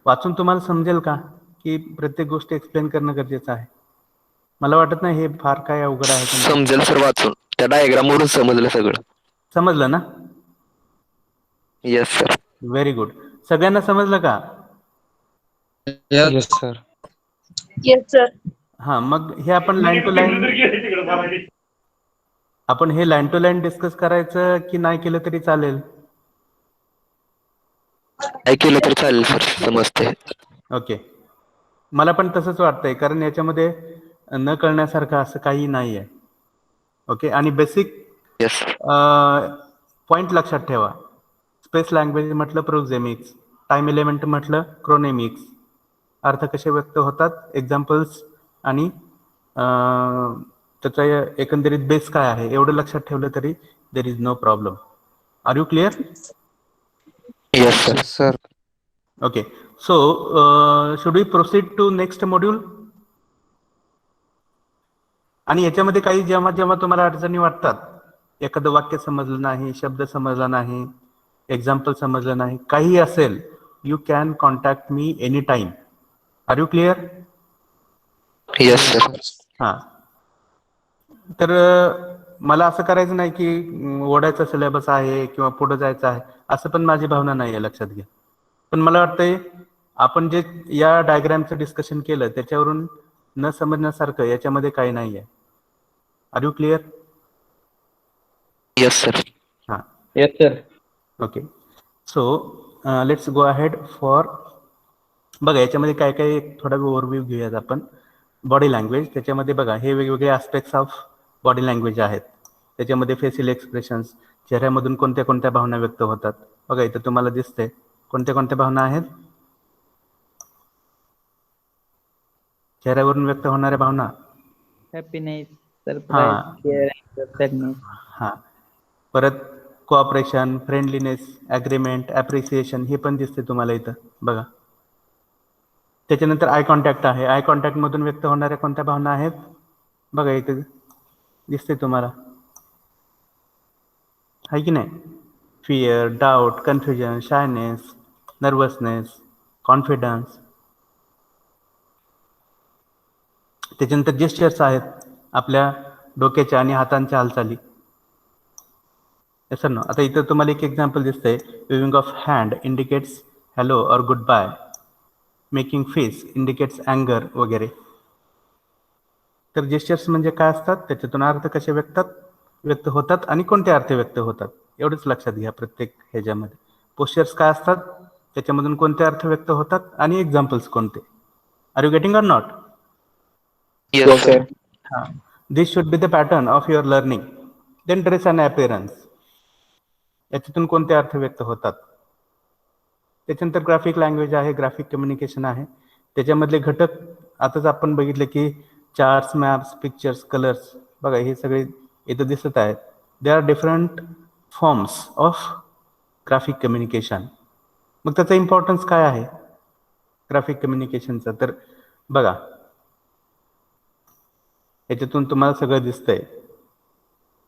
वाचून तुम्हाला समजेल का की प्रत्येक गोष्ट एक्सप्लेन करणं गरजेचं आहे? मला वाटत नाही हे फार काय अवघड आहे. समजेल सर, वाचून त्या डायग्राम वरून समजलं सगळं. समजलं ना? Yes sir. Very good. सगळ्यांना समजलं का? Yes, sir. Yes sir. हा, मग हे आपण लाईन टू लाईन डिस्कस करायचं की नाही केलं तरी चालेल? काय केलं तर चालेल सर, समजते. ओके, मला पण तसंच वाटतंय, कारण याच्यामध्ये न कळण्यासारखं असं काही नाही आहे. ओके, आणि बेसिक येस. पॉईंट लक्षात ठेवा. स्पेस लँग्वेज म्हटलं प्रोक्झेमिक्स, टाइम एलिमेंट म्हटलं क्रोनेमिक्स, अर्थ कसे व्यक्त होतात एक्झाम्पल्स, आणि त्याचा एकंदरीत बेस काय आहे एवढं लक्षात ठेवलं तरी there is no problem. Are you clear? Yes sir. Sir okay, so should we proceed to next module? आणि याच्यामध्ये काही जेव्हा जेव्हा तुम्हाला अडचणी वाटतात, एखादं वाक्य समजलं नाही, शब्द समजला नाही, एक्झाम्पल समजलं नाही, काही असेल, you can contact me any time. Are you clear? Yes sir. हां, तर मला असं करायचं नाही की ओढायचा सिलेबस आहे किंवा पुढे जायचं आहे, असं पण माझी भावना नाही आहे, लक्षात घ्या. पण मला वाटतंय आपण जे या डायग्रामचं डिस्कशन केलं त्याच्यावरून न समजण्यासारखं याच्यामध्ये काही नाही आहे. Are you clear? Yes sir. हां, yes sir. Okay, so let's go ahead for. बघा याच्यामध्ये काय काय थोडा ओव्हरव्ह्यू घेऊयात आपण. बॉडी लँग्वेज, त्याच्यामध्ये बघा हे वेगवेगळे ॲस्पेक्ट्स ऑफ बॉडी लँग्वेज आहेत. त्याच्यामध्ये फेशियल एक्सप्रेशन्स, चेहऱ्यामधून कोणत्या कोणत्या भावना व्यक्त होतात. बघा इथं तुम्हाला दिसते कोणत्या कोणत्या भावना आहेत चेहऱ्यावरून व्यक्त होणाऱ्या भावना. Happiness, surprise, care, sadness. हां, परत कोऑपरेशन, फ्रेंडलीनेस, ॲग्रीमेंट, ॲप्रिसिएशन, हे पण दिसते तुम्हाला इथं बघा. त्याच्यानंतर आय कॉन्टॅक्ट आहे. आय कॉन्टॅक्टमधून व्यक्त होणाऱ्या कोणत्या भावना आहेत बघा इथे दिसते तुम्हाला, आहे की नाही? Fear, doubt, confusion, shyness, nervousness, confidence. त्याच्यानंतर जेस्चर्स आहेत, आपल्या डोक्याच्या आणि हातांच्या हालचाली. सर ना, आता इथं तुम्हाला एक एक्झाम्पल दिसतंय. Waving of hand indicates hello or good bye. Making face indicates अँगर वगैरे. तर जेस्चर्स म्हणजे काय असतात, त्याच्यातून अर्थ कसे व्यक्त होतात आणि कोणते अर्थ व्यक्त होतात एवढंच लक्षात घ्या प्रत्येक ह्याच्यामध्ये. पोस्चर्स काय असतात, त्याच्यामधून कोणते अर्थ व्यक्त होतात आणि एक्झाम्पल्स कोणते. Are you getting or not? Yes sir. हां, this should be the pattern of your learning. Then dress and appearance, याच्यातून कोणते अर्थ व्यक्त होतात. त्याच्यानंतर ग्राफिक लँग्वेज आहे, ग्राफिक कम्युनिकेशन आहे. त्याच्यामधले घटक आताच आपण बघितले की चार्ट्स, मॅप्स, पिक्चर्स, कलर्स, बघा हे सगळे इथं दिसत आहेत. They are different forms of graphic communication. मग त्याचा इम्पॉर्टन्स काय आहे ग्राफिक कम्युनिकेशनचा? तर बघा याच्यातून तुम्हाला सगळं दिसतंय.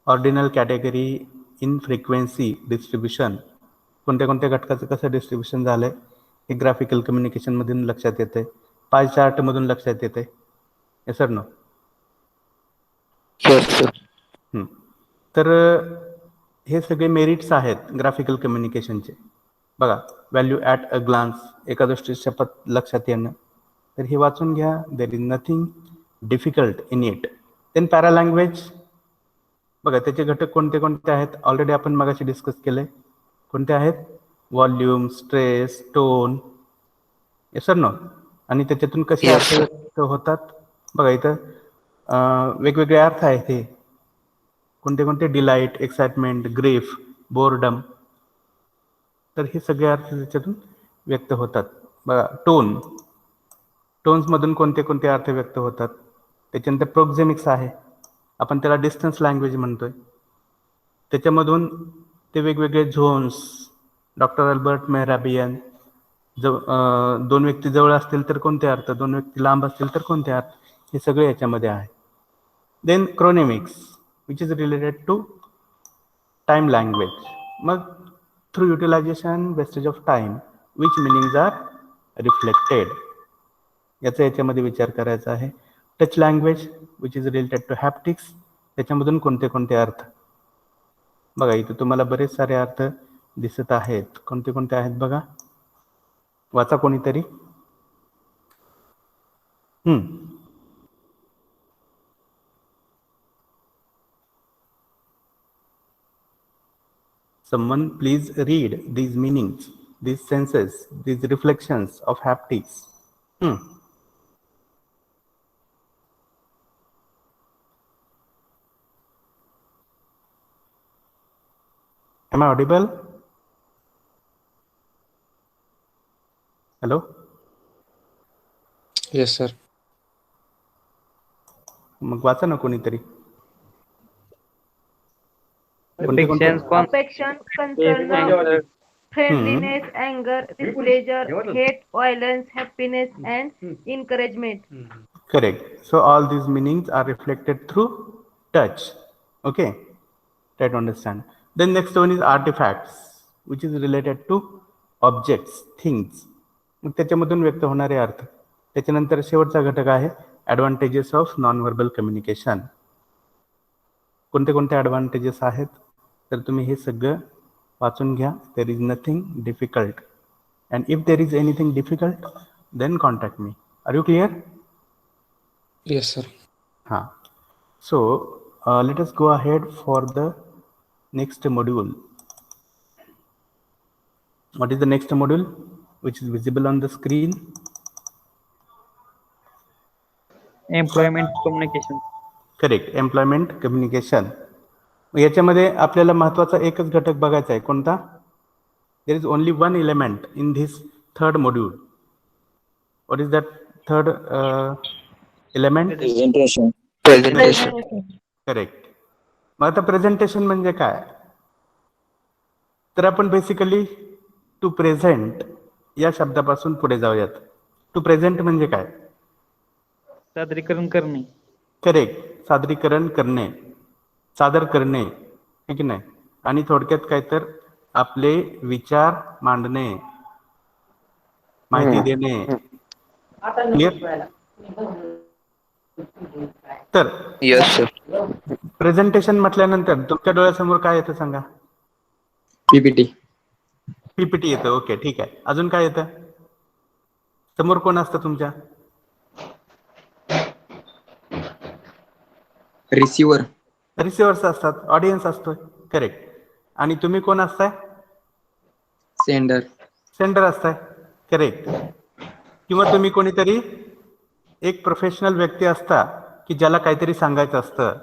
Ordinal category in frequency distribution, कोणत्या कोणत्या घटकाचं कसं डिस्ट्रीब्युशन झालंय हे ग्राफिकल कम्युनिकेशनमधून लक्षात येते. पाय चार्टमधून लक्षात येते. Yes sir no? Yes sir. तर हे सगळे मेरिट्स आहेत ग्राफिकल कम्युनिकेशनचे. बघा, व्हॅल्यू ॲट अ ग्लान्स, एका दृष्टीच्या लक्षात येणं. तर हे वाचून घ्या. There is nothing difficult in it. Then para language, बघा त्याचे घटक कोणते कोणते आहेत ऑलरेडी आपण मगाशी डिस्कस केले. कोणते आहेत? Volume, stress, tone. Yes sir no? आणि त्याच्यातून कसे अर्थ व्यक्त होतात बघा इथं वेगवेगळे अर्थ आहेत. हे कोणते कोणते? Delight, excitement, grief, boredom. तर हे सगळे अर्थ त्याच्यातून व्यक्त होतात. बघा टोन, टोन्समधून कोणते कोणते अर्थ व्यक्त होतात. त्याच्यानंतर प्रोक्झेमिक्स आहे, आपण त्याला डिस्टन्स लँग्वेज म्हणतोय. त्याच्यामधून ते वेगवेगळे झोन्स, डॉक्टर अल्बर्ट मेहराबियन, दोन व्यक्ती जवळ असतील तर कोणते अर्थ, दोन व्यक्ती लांब असतील तर कोणते अर्थ, हे सगळे याच्यामध्ये आहे. Then chronemics which is related to time language. मग through utilisation wastage of time which meanings are reflected, याचा याच्यामध्ये विचार करायचा आहे. Touch language which is related to haptics, त्याच्यामधून कोणते कोणते अर्थ. बघा इथे तुम्हाला बरेच सारे अर्थ दिसत आहेत. कोणते कोणते आहेत बघा, वाचा कोणीतरी. Someone please read these meanings. these senses, these reflections of haptics. Am I audible? Hello? Yes, sir. मग वाचा ना कोणीतरी. कोणते Affections, Affection, concern, friendliness, anger, displeasure, hate, violence, happiness, and encouragement. Correct. So all these meanings are reflected through touch. Okay, try to understand. Then next one is artifacts, which is related to objects, things. मग त्याच्यामधून व्यक्त होणारे अर्थ. त्याच्यानंतर शेवटचा घटक आहे advantages of non verbal communication. कोणते कोणते ॲडव्हान्टेजेस आहेत तर तुम्ही हे सगळं वाचून घ्या. There is nothing difficult, and if there is anything difficult then contact me. Are you clear? Yes, sir. हाँ. So let us go ahead for the next module. What is the next module which is visible on the screen? employment communication. Correct. Employment communication. याच्यामध्ये आपल्याला महत्त्वाचा एकच घटक बघायचा आहे. कोणता? There is only one element in this third module. What is that third element? Presentation. Presentation. Correct. मग आता प्रेझेंटेशन म्हणजे काय? तर आपण बेसिकली टू प्रेझेंट या शब्दापासून पुढे जाऊयात. टू प्रेझेंट म्हणजे काय? सादरीकरण करणे. करेक्ट. सादरीकरण करणे, सादर करणे, ठीक नाही. आणि थोडक्यात काय तर आपले विचार मांडणे, माहिती देणे. क्लिअर? तर येस सर. प्रेझेंटेशन म्हटल्यानंतर तुमच्या डोळ्यासमोर काय येतं सांगा? PPT. पीपीटी येतं. ओके, ठीक आहे. अजून काय येतं? समोर कोण असतं तुमच्या? Receiver. रिसिव्हर्स असतात, ऑडियन्स असतोय. करेक्ट. आणि तुम्ही कोण असताय? Sender. सेंडर असताय. करेक्ट. किंवा तुम्ही कोणीतरी एक प्रोफेशनल व्यक्ती असता की ज्याला काहीतरी सांगायचं असतं.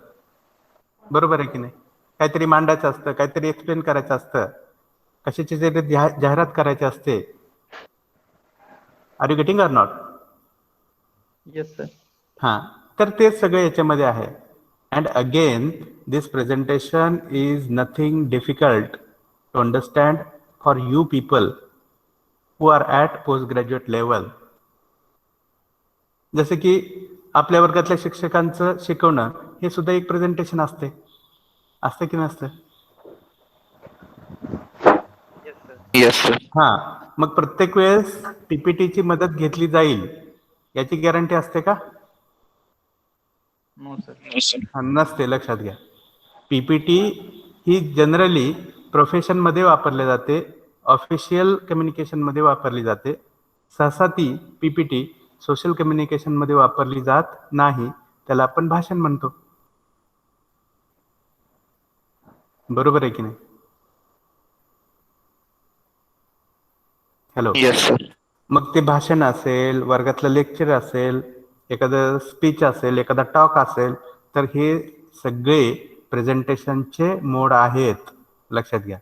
बरोबर आहे की नाही? काहीतरी मांडायचं असतं, काहीतरी एक्सप्लेन करायचं असतं, कशाची तरी जाहिरात करायची असते. Are you getting or not? Yes, sir. हां, तर ते सगळे याच्यामध्ये आहे. And again this presentation is nothing difficult to understand for you people who are at post graduate level. जसे की आपल्या वर्गातल्या शिक्षकांचं शिकवणं हे सुद्धा एक प्रेझेंटेशन असते. असते की नसतं? Yes sir. हां, मग प्रत्येक वेळेस पीपीटीची मदत घेतली जाईल याची गॅरंटी असते का? No, sir. No, sir. नसते. लक्षात घ्या. पीपीटी ही जनरली प्रोफेशनमध्ये वापरली जाते, ऑफिशियल कम्युनिकेशनमध्ये वापरली जाते. सहसा ती पीपीटी सोशल कम्युनिकेशनमध्ये वापरली जात नाही. त्याला आपण भाषण म्हणतो. बरोबर आहे की नाही? हॅलो. Yes sir. मग ते भाषण असेल, वर्गातलं लेक्चर असेल, एखादं स्पीच असेल, एखादा टॉक असेल, तर हे सगळे प्रेझेंटेशनचे मोड आहेत. लक्षात घ्या.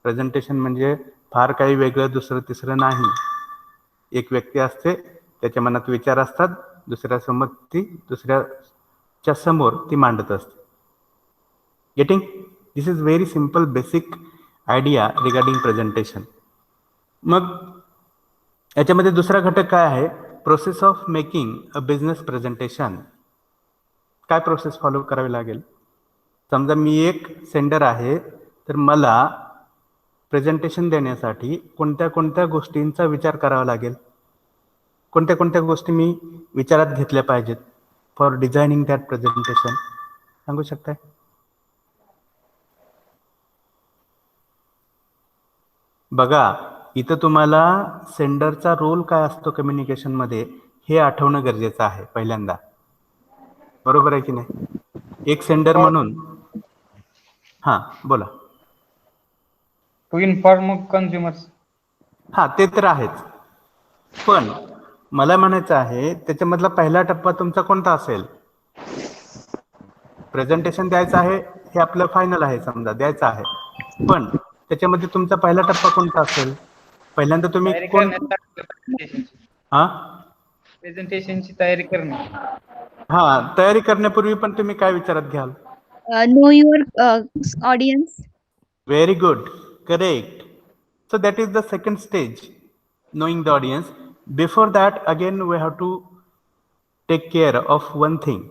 प्रेझेंटेशन म्हणजे फार काही वेगळं दुसरं तिसरं नाही. एक व्यक्ती असते, त्याच्या मनात विचार असतात, दुसऱ्याच्या समोर ती मांडत असते. Getting? This is very simple basic idea regarding presentation. मग याच्यामध्ये दुसरा घटक काय आहे? Process of making a business presentation. काय प्रोसेस फॉलो करावी लागेल? समजा मी एक सेंडर आहे, तर मला प्रेझेंटेशन देण्यासाठी कोणत्या कोणत्या गोष्टींचा विचार करावा लागेल? कोणत्या कोणत्या गोष्टी मी विचारात घेतल्या पाहिजेत फॉर डिझायनिंग दॅट प्रेझेंटेशन? सांगू शकताय? बघा, इथं तुम्हाला सेंडरचा रोल काय असतो कम्युनिकेशनमध्ये हे आठवणं गरजेचं आहे पहिल्यांदा. बरोबर आहे की नाही? एक सेंडर म्हणून. हां, बोला. To inform consumers. हा ते तर आहेच, पण मला म्हणायचं आहे त्याच्यामधला पहिला टप्पा तुमचा कोणता असेल? प्रेझेंटेशन द्यायचं आहे हे आपलं फायनल आहे, समजा द्यायचं आहे, पण त्याच्यामध्ये तुमचा पहिला टप्पा कोणता असेल? पहिल्यांदा तुम्ही तयारी कोण हा प्रेझेंटेशनची तयारी करणे. हा तयारी करण्यापूर्वी पण तुम्ही काय विचारात घ्याल? Know your audience. Very good, correct. So that is the second stage, knowing the audience. Before that, again we have to take care of one thing.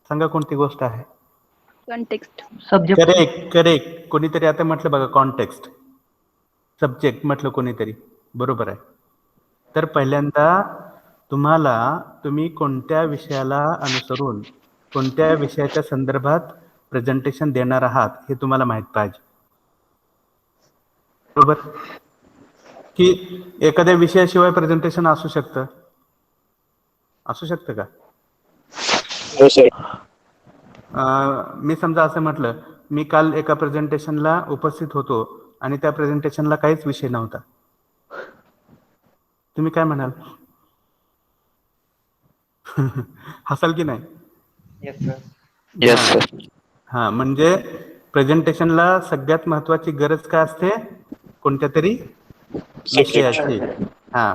सांगा कोणती गोष्ट आहे? Context. सब्जेक्ट. करेक्ट. कोणीतरी आता म्हटलं बघा कॉन्टेक्स्ट, सब्जेक्ट म्हटलं कोणीतरी, बरोबर आहे. तर पहिल्यांदा तुम्ही कोणत्या विषयाला अनुसरून कोणत्या विषयाच्या संदर्भात प्रेझेंटेशन देणार आहात हे तुम्हाला माहित पाहिजे, बरोबर? की एखाद्या विषयाशिवाय प्रेझेंटेशन असू शकतं का? हो सर. मी समजा असं म्हटलं, मी काल एका प्रेझेंटेशनला उपस्थित होतो आणि त्या प्रेझेंटेशनला काहीच विषय नव्हता, तुम्ही काय म्हणाल? हसाल की नाही? Yes sir. हा, म्हणजे प्रेझेंटेशनला सगळ्यात महत्वाची गरज काय असते? कोणत्या तरी विषयाची,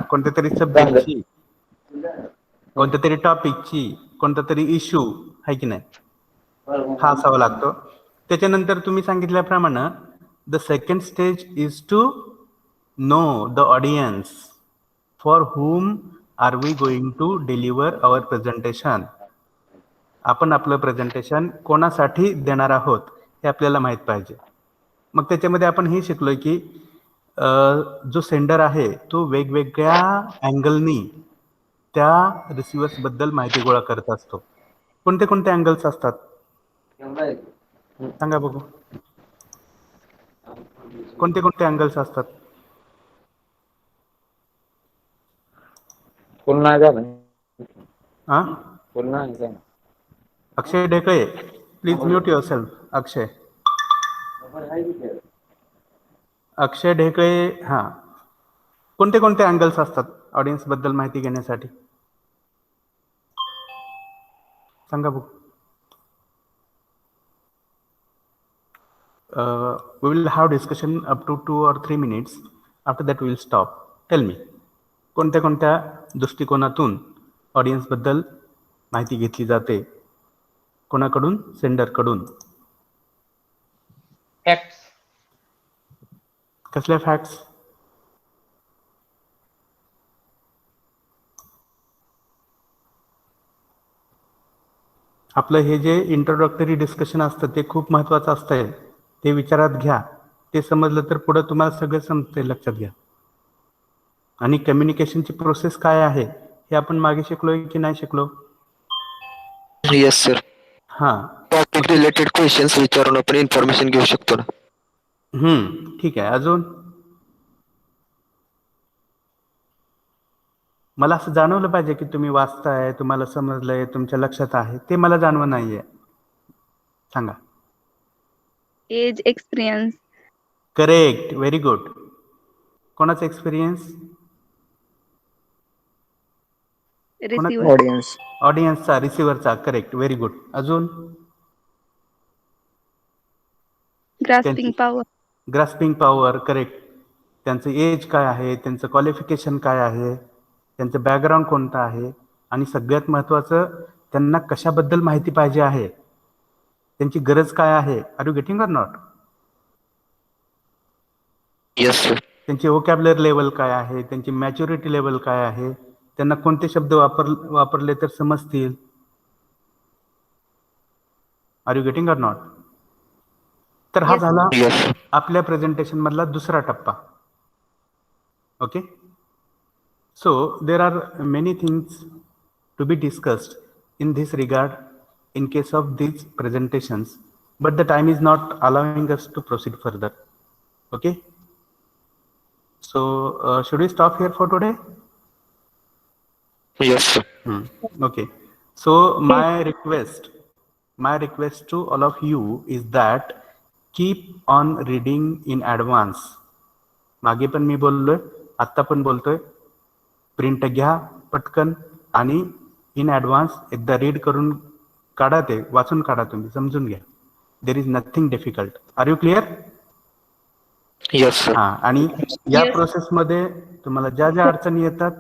कोणत्या तरी सब्जेक्टची, कोणत्या तरी टॉपिकची, कोणता तरी इश्यू आहे की नाही, हा असावा लागतो. त्याच्यानंतर तुम्ही सांगितल्याप्रमाणे the second stage is to know the audience for whom are we going to deliver our presentation. आपण आपलं प्रेझेंटेशन कोणासाठी देणार आहोत हे आपल्याला माहित पाहिजे. मग त्याच्यामध्ये आपण हे शिकलोय की जो सेंडर आहे तो वेगवेगळ्या अँगलनी त्या रिसिव्हर्स बद्दल माहिती गोळा करत असतो. कोणते कोणते अँगल्स असतात सांगा बघू, कोणते कोणते अँगल्स असतात? पुन्हा झालं. पुन्हा Akshay Dhekale, please mute yourself. Akshay Dhekale, कोणते कोणते अँगल्स असतात ऑडियन्स बद्दल माहिती घेण्यासाठी सांगा बघू. We will have discussion up to 2 or 3 minutes. After that we will stop. Tell me, कोणत्या कोणत्या दृष्टिकोनातून ऑडियन्स बद्दल माहिती घेतली जाते? कोणाकडून? सेंडर कडून. फॅक्ट्स. कसल्या फॅक्ट्स? आपलं हे जे इंट्रोडक्टरी डिस्कशन असतं ते खूप महत्वाचं असतंय, ते विचारात घ्या. ते समजलं तर पुढे तुम्हाला सगळं समजतंय, लक्षात घ्या. आणि कम्युनिकेशनची प्रोसेस काय आहे हे आपण मागे शिकलोय की नाही शिकलो? Yes sir. Topic related questions विचारून आपण इन्फॉर्मेशन घेऊ शकतो ना. ठीक आहे. अजून मला असं जाणवलं पाहिजे की तुम्ही वाचताय, तुम्हाला समजलंय, तुमच्या लक्षात आहे, ते मला जाणवं नाहीये. सांगा. Age, experience. Correct, very good. कोणाचा एक्सपिरियन्स? Receiver. ऑडियन्स. ऑडियन्सचा, रिसिव्हरचा. Correct, very good. अजून? Grasping power. Grasping power. Correct. त्यांचं एज काय आहे, त्यांचं क्वालिफिकेशन काय आहे, त्यांचं बॅकग्राऊंड कोणतं आहे, आणि सगळ्यात महत्वाचं त्यांना कशाबद्दल माहिती पाहिजे आहे, त्यांची गरज काय आहे. Are you getting or not? Yes sir. त्यांची व्होकॅब्युलरी लेवल काय आहे, त्यांची मॅच्युरिटी लेवल काय आहे, त्यांना कोणते शब्द वापरले तर समजतील. Are you getting or not? तर हा Yes. झाला येस. आपल्या प्रेझेंटेशन मधला दुसरा टप्पा. Okay. So there are many things to be discussed in this regard in case of these presentations, but the time is not allowing us to proceed further. Okay, so should we stop here for today? Yes sir. Okay, so my request to all of you is that keep on reading in advance. मागे पण मी बोललोय, आत्ता पण बोलतोय, print घ्या पटकन आणि in advance एकदा रीड करून काढा, ते वाचून काढा, तुम्ही समजून घ्या. There is nothing difficult. Are you clear? Yes sir. हां, आणि या प्रोसेसमध्ये तुम्हाला ज्या ज्या अडचणी येतात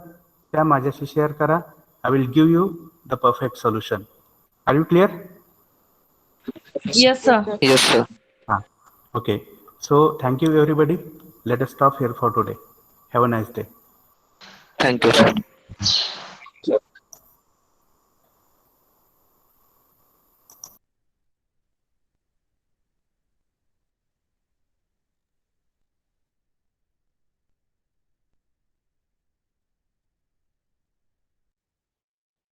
त्या माझ्याशी शेअर करा. I will give you the perfect solution. Are you clear? Yes, sir. Yes sir. हां, okay. So thank you everybody. Let us stop here for today. Have a nice day. Thank you sir.